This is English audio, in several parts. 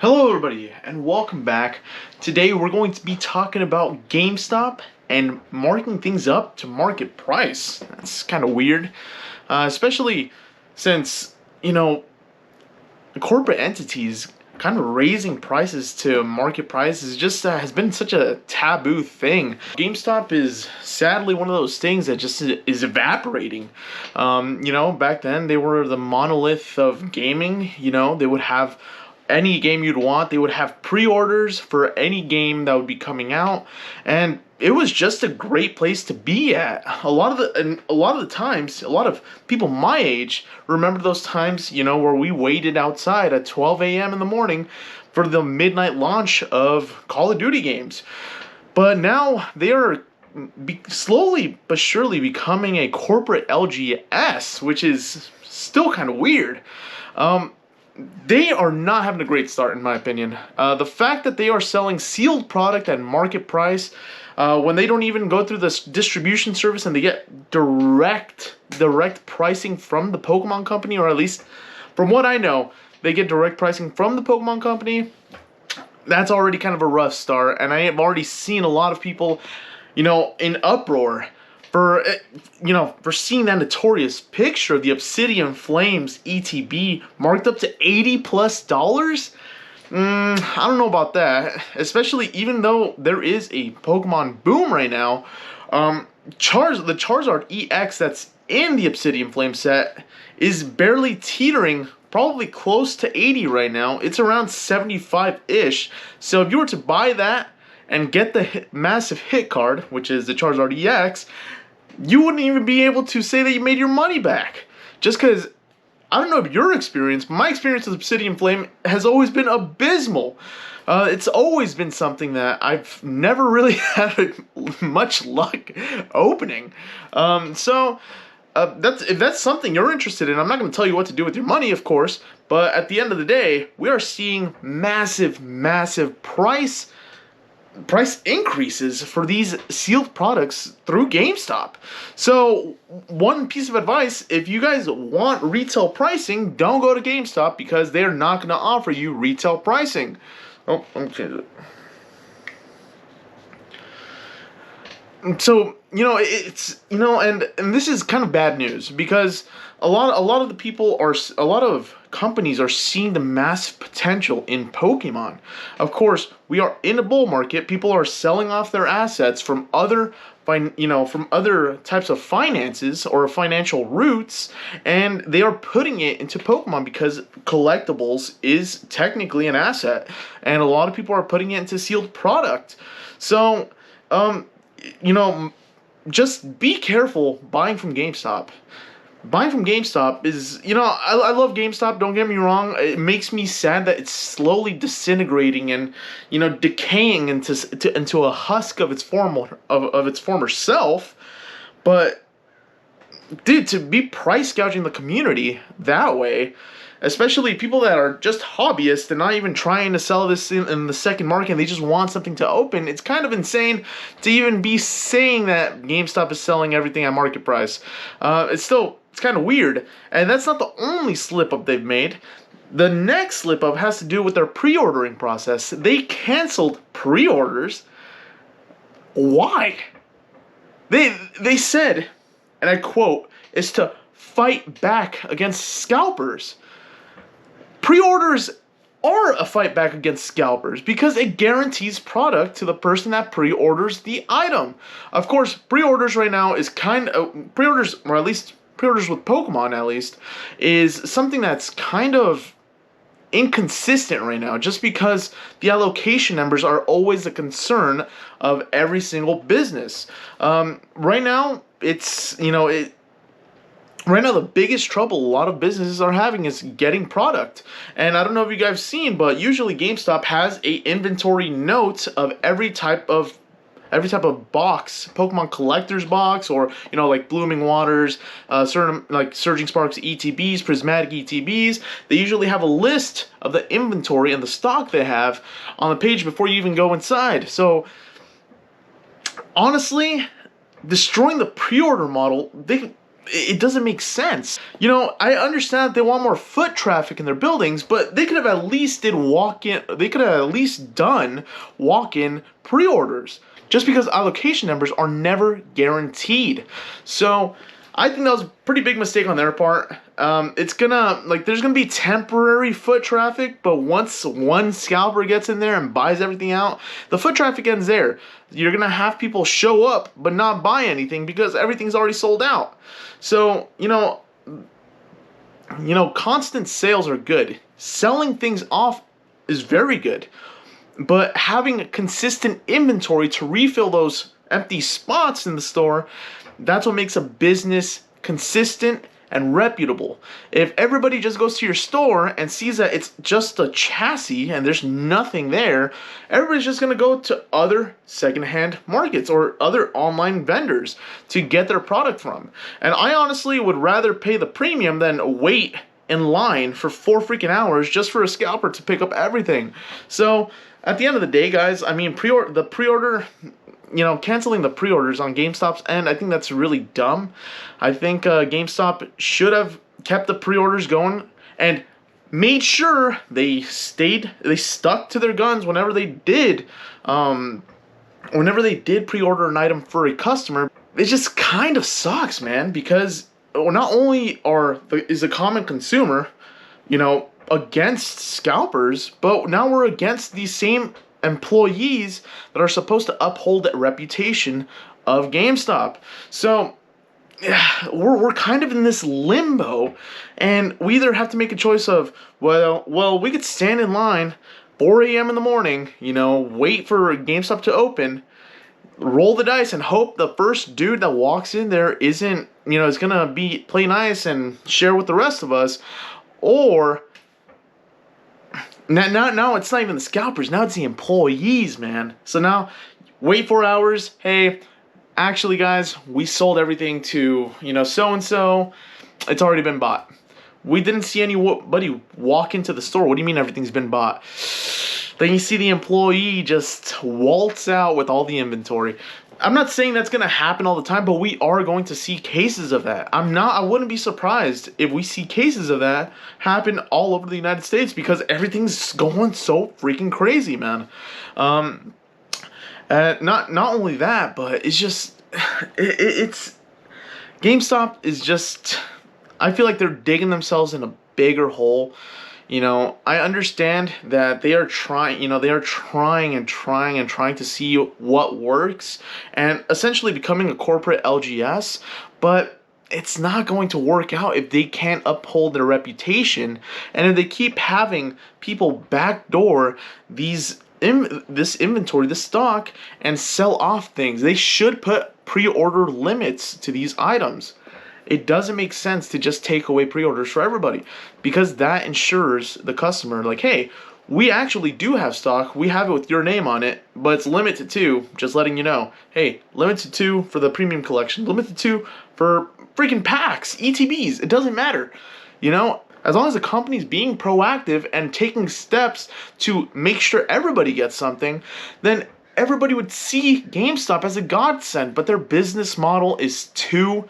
Hello everybody and welcome back. Today we're going to be talking about GameStop and marking things up to market price. That's kind of weird, especially since, corporate entities kind of raising prices to market prices just has been such a taboo thing. GameStop is sadly one of those things that just is evaporating. Back then they were the monolith of gaming. They would have any game you'd want. They would have pre-orders for any game that would be coming out, and it was just a great place to be at. A lot of the times, a lot of people my age remember those times, where we waited outside at 12 a.m. in the morning for the midnight launch of Call of Duty games. But now they are slowly but surely becoming a corporate LGS, which is still kind of weird. They are not having a great start, in my opinion. The fact that they are selling sealed product at market price when they don't even go through this distribution service and they get direct pricing from the Pokemon Company, or at least from what I know, they get direct pricing from the Pokemon Company. That's already kind of a rough start, and I have already seen a lot of people, in uproar for seeing that notorious picture of the Obsidian Flames ETB marked up to $80+. I don't know about that, especially even though there is a Pokemon boom right now. The Charizard EX that's in the Obsidian Flame set is barely teetering, probably close to 80 right now. It's around 75-ish. So if you were to buy that and get the massive hit card, which is the Charizard EX, you wouldn't even be able to say that you made your money back. Just because, I don't know if your experience, but my experience with Obsidian Flame has always been abysmal. It's always been something that I've never really had much luck opening. If that's something you're interested in, I'm not going to tell you what to do with your money, of course, but at the end of the day, we are seeing massive price increases for these sealed products through GameStop. So one piece of advice, if you guys want retail pricing, don't go to GameStop because they're not going to offer you retail pricing. Oh, let me change it. So, and this is kind of bad news because a lot of companies are seeing the massive potential in Pokemon. Of course, we are in a bull market. People are selling off their assets from other types of finances or financial routes, and they are putting it into Pokemon because collectibles is technically an asset, and a lot of people are putting it into sealed product. So, just be careful buying from GameStop. Buying from GameStop is, I love GameStop, don't get me wrong. It makes me sad that it's slowly disintegrating and, decaying into a husk of its former self. But, dude, to be price gouging the community that way, especially people that are just hobbyists and not even trying to sell this in the second market, and they just want something to open, it's kind of insane to even be saying that GameStop is selling everything at market price. It's kind of weird, and that's not the only slip-up they've made. The next slip-up has to do with their pre-ordering process. They canceled pre-orders. Why? They said, and I quote, "is to fight back against scalpers." Pre-orders are a fight back against scalpers because it guarantees product to the person that pre-orders the item. Of course, pre-orders right now is pre-orders, or at least pre-orders with Pokemon at least, is something that's kind of inconsistent right now, just because the allocation numbers are always a concern of every single business. Right now, Right now, the biggest trouble a lot of businesses are having is getting product. And I don't know if you guys have seen, but usually GameStop has a inventory note of every type of box, Pokemon collector's box, or like Blooming Waters, certain like Surging Sparks ETBs, Prismatic ETBs. They usually have a list of the inventory and the stock they have on the page before you even go inside. So honestly, destroying the pre-order model, it doesn't make sense. You know, I understand that they want more foot traffic in their buildings, but they could have at least did walk-in. They could have at least done walk-in pre-orders. Just because allocation numbers are never guaranteed. So I think that was a pretty big mistake on their part. It's gonna, like, there's gonna be temporary foot traffic, but once one scalper gets in there and buys everything out, the foot traffic ends there. You're gonna have people show up but not buy anything because everything's already sold out. So, you know, constant sales are good. Selling things off is very good. But having a consistent inventory to refill those empty spots in the store, that's what makes a business consistent and reputable. If everybody just goes to your store and sees that it's just a chassis and there's nothing there, everybody's just going to go to other secondhand markets or other online vendors to get their product from. And I honestly would rather pay the premium than wait in line for 4 freaking hours just for a scalper to pick up everything. So at the end of the day, guys, I mean, pre-order, canceling the pre-orders on GameStop's end, I think that's really dumb. I think GameStop should have kept the pre-orders going and made sure they stuck to their guns whenever they did pre-order an item for a customer. It just kind of sucks, man, because not only is the common consumer, against scalpers, but now we're against these same employees that are supposed to uphold that reputation of GameStop. So we're kind of in this limbo, and we either have to make a choice of, well, we could stand in line 4 a.m. in the morning, wait for GameStop to open, roll the dice and hope the first dude that walks in there isn't, is gonna play nice and share with the rest of us, or now it's not even the scalpers, now it's the employees, man. So now, wait 4 hours, hey, actually guys, we sold everything to, so-and-so, it's already been bought. We didn't see anybody walk into the store. What do you mean everything's been bought? Then you see the employee just waltz out with all the inventory. I'm not saying that's going to happen all the time, but we are going to see cases of that. I wouldn't be surprised if we see cases of that happen all over the United States because everything's going so freaking crazy, man. Not only that, but it's just, it's GameStop is just, I feel like they're digging themselves in a bigger hole. I understand that they are trying, and trying to see what works and essentially becoming a corporate LGS, but it's not going to work out if they can't uphold their reputation and if they keep having people backdoor this inventory, this stock, and sell off things. They should put pre-order limits to these items. It doesn't make sense to just take away pre-orders for everybody because that ensures the customer, like, hey, we actually do have stock. We have it with your name on it, but it's limited to, just letting you know, hey, limited to for the premium collection, limited to for freaking packs, ETBs. It doesn't matter. As long as the company's being proactive and taking steps to make sure everybody gets something, then everybody would see GameStop as a godsend, but their business model is too...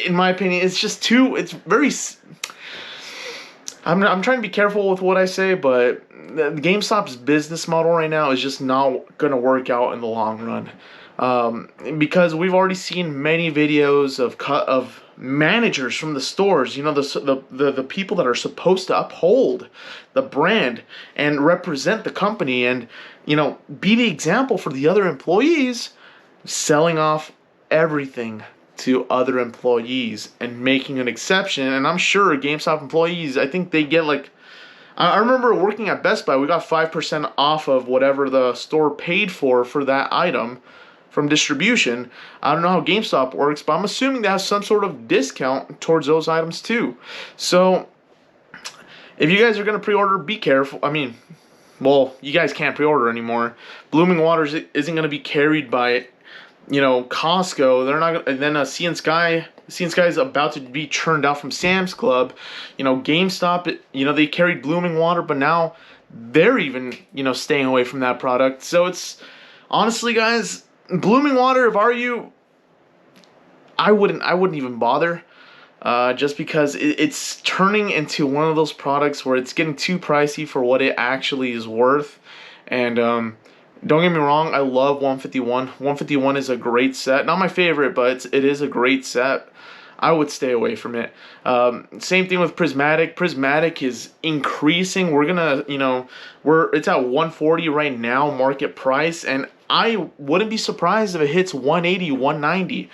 in my opinion, it's very... I'm trying to be careful with what I say, but GameStop's business model right now is just not going to work out in the long run. Because we've already seen many videos of managers from the stores, the people that are supposed to uphold the brand and represent the company and, be the example for the other employees, selling off everything to other employees and making an exception. And I'm sure GameStop employees, I think they get like, I remember working at Best Buy, we got 5% off of whatever the store paid for that item from distribution. I don't know how GameStop works, but I'm assuming they have some sort of discount towards those items too. So if you guys are going to pre-order, be careful. I mean, well, you guys can't pre-order anymore. Blooming Waters isn't going to be carried by Costco. They're not. And then Sea and Sky is about to be churned out from Sam's Club. GameStop. They carried Blooming Water, but now they're even staying away from that product. So it's honestly, guys, Blooming Water. If are you, I wouldn't even bother. Just because it's turning into one of those products where it's getting too pricey for what it actually is worth. And don't get me wrong, I love 151. 151 is a great set. Not my favorite, but it is a great set. I would stay away from it. Same thing with Prismatic. Prismatic is increasing. We're gonna, it's at 140 right now, market price, and I wouldn't be surprised if it hits 180, 190.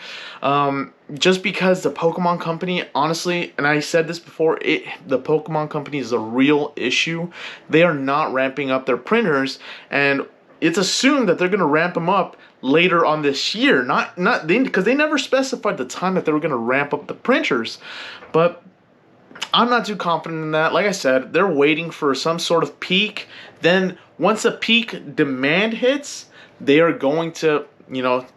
Just because the Pokemon Company, honestly, and I said this before, the Pokemon Company is a real issue. They are not ramping up their printers, and it's assumed that they're going to ramp them up later on this year. Because they never specified the time that they were going to ramp up the printers. But I'm not too confident in that. Like I said, they're waiting for some sort of peak. Then once a peak demand hits, they are going to,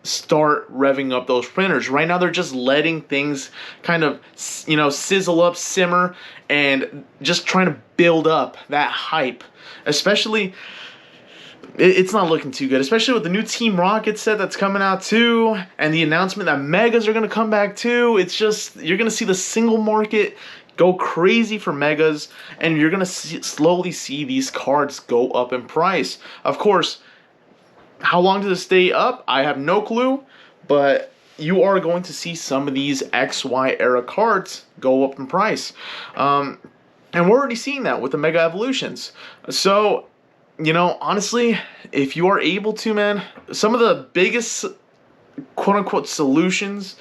start revving up those printers. Right now, they're just letting things kind of, sizzle up, simmer, and just trying to build up that hype. Especially, it's not looking too good, especially with the new Team Rocket set that's coming out too, and the announcement that Megas are going to come back too. It's just, you're going to see the single market go crazy for Megas, and you're going to slowly see these cards go up in price. Of course, how long does it stay up? I have no clue, but you are going to see some of these XY era cards go up in price. And we're already seeing that with the Mega Evolutions. So, honestly, if you are able to, man, some of the biggest quote-unquote solutions,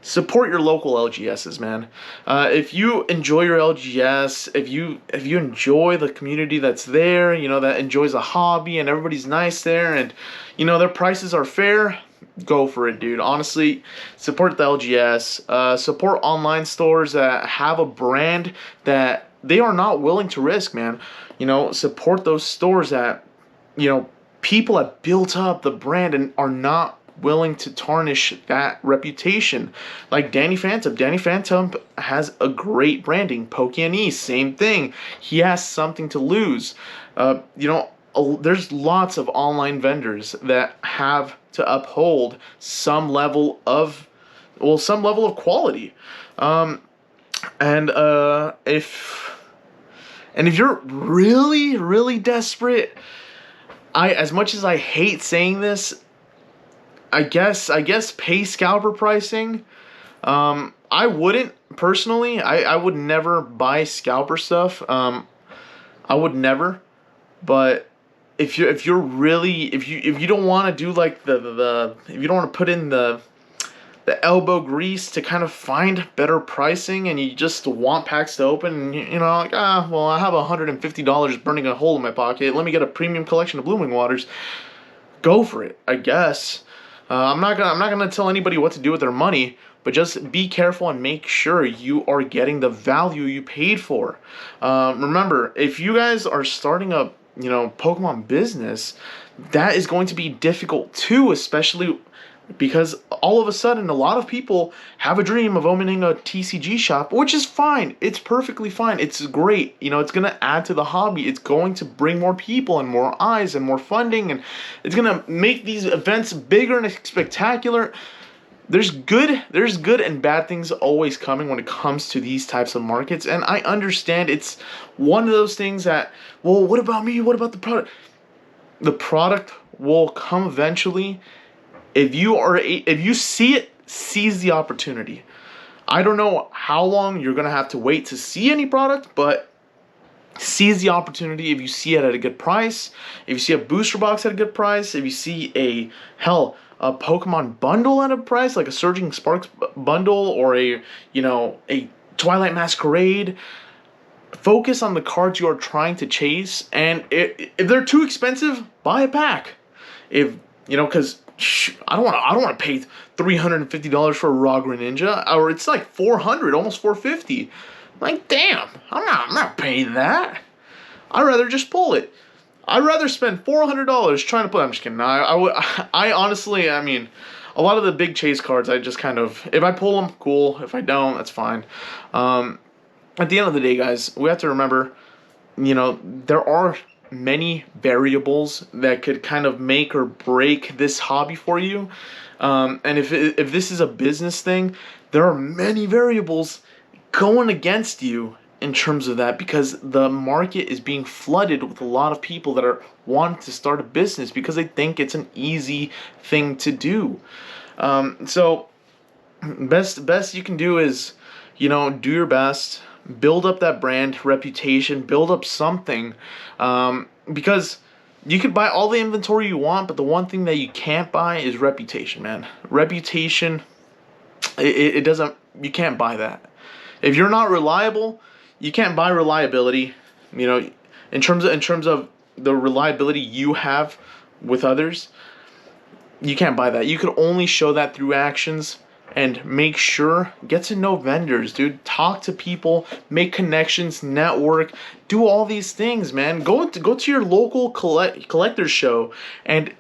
support your local LGSs, man. If you enjoy your LGS, if you enjoy the community that's there, that enjoys a hobby and everybody's nice there, and their prices are fair, go for it, dude. Honestly, support the LGS. Support online stores that have a brand that they are not willing to risk, man. Support those stores that people have built up the brand and are not willing to tarnish that reputation. Like Danny Phantom. Danny Phantom has a great branding. Pokemon, same thing. He has something to lose. There's lots of online vendors that have to uphold some level of quality. And if you're really, really desperate, as much as I hate saying this, I guess pay scalper pricing. I wouldn't personally. I would never buy scalper stuff. I would never. But if you don't want to do like if you don't want to put in the elbow grease to kind of find better pricing, and you just want packs to open, and I have $150 burning a hole in my pocket. Let me get a premium collection of Blooming Waters. Go for it, I guess. I'm not gonna tell anybody what to do with their money, but just be careful and make sure you are getting the value you paid for. Remember, if you guys are starting a Pokemon business, that is going to be difficult too, especially because all of a sudden a lot of people have a dream of opening a TCG shop, which is fine. It's perfectly fine. It's great. It's going to add to the hobby. It's going to bring more people and more eyes and more funding, and it's going to make these events bigger and spectacular. There's good and bad things always coming when it comes to these types of markets, and I understand it's one of those things that, well, what about me? What about the product? The product will come eventually. If you see it, seize the opportunity. I don't know how long you're going to have to wait to see any product, but seize the opportunity if you see it at a good price. If you see a booster box at a good price, if you see a Pokemon bundle at a price, like a Surging Sparks bundle or a Twilight Masquerade, focus on the cards you are trying to chase, and if they're too expensive, buy a pack. Because I don't want to pay $350 for a Raw Greninja, or it's like $400, almost $450. Like, damn, I'm not paying that. I'd rather just pull it. I'd rather spend $400 trying to pull. I'm just kidding. I honestly, a lot of the big chase cards, I just kind of, if I pull them, cool. If I don't, that's fine. At the end of the day, guys, we have to remember, there are many variables that could kind of make or break this hobby for you. And if this is a business thing, there are many variables going against you in terms of that, because the market is being flooded with a lot of people that are wanting to start a business because they think it's an easy thing to do. So best you can do is, do your best, build up that brand reputation, build up something, because you could buy all the inventory you want, but the one thing that you can't buy is reputation, man. Reputation, it doesn't, you can't buy that. If you're not reliable, you can't buy reliability. In terms of the reliability you have with others, you can't buy that. You could only show that through actions. And make sure, get to know vendors, dude. Talk to people, make connections, network, do all these things, man. Go to your local collector's show and,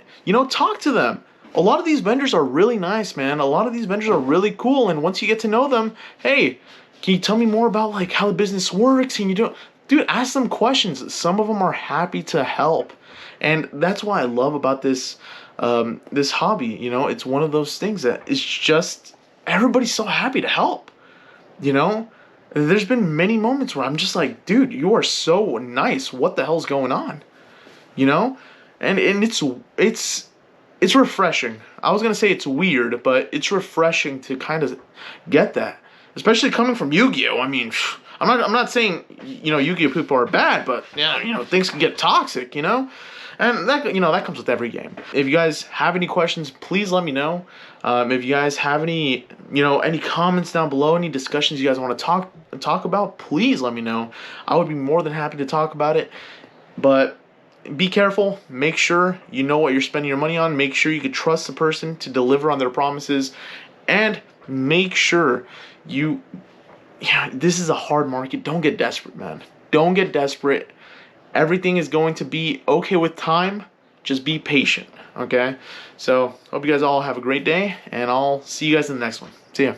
talk to them. A lot of these vendors are really nice, man. A lot of these vendors are really cool. And once you get to know them, hey, can you tell me more about like how the business works? And dude, ask them questions. Some of them are happy to help. And that's why I love about this hobby. It's one of those things that is just, everybody's so happy to help. There's been many moments where I'm just like, dude, you are so nice. What the hell's going on? And it's refreshing. I was gonna say it's weird, but it's refreshing to kind of get that, especially coming from Yu-Gi-Oh. I mean, I'm not saying Yu-Gi-Oh people are bad, but yeah, things can get toxic, and that comes with every game. If you guys have any questions, please let me know. If you guys have any comments down below, any discussions you guys want to talk about, please let me know. I would be more than happy to talk about it. But be careful. Make sure you know what you're spending your money on. Make sure you can trust the person to deliver on their promises, and make sure this is a hard market. Don't get desperate, man. Don't get desperate. Everything is going to be okay with time. Just be patient, okay? So, hope you guys all have a great day, and I'll see you guys in the next one. See ya.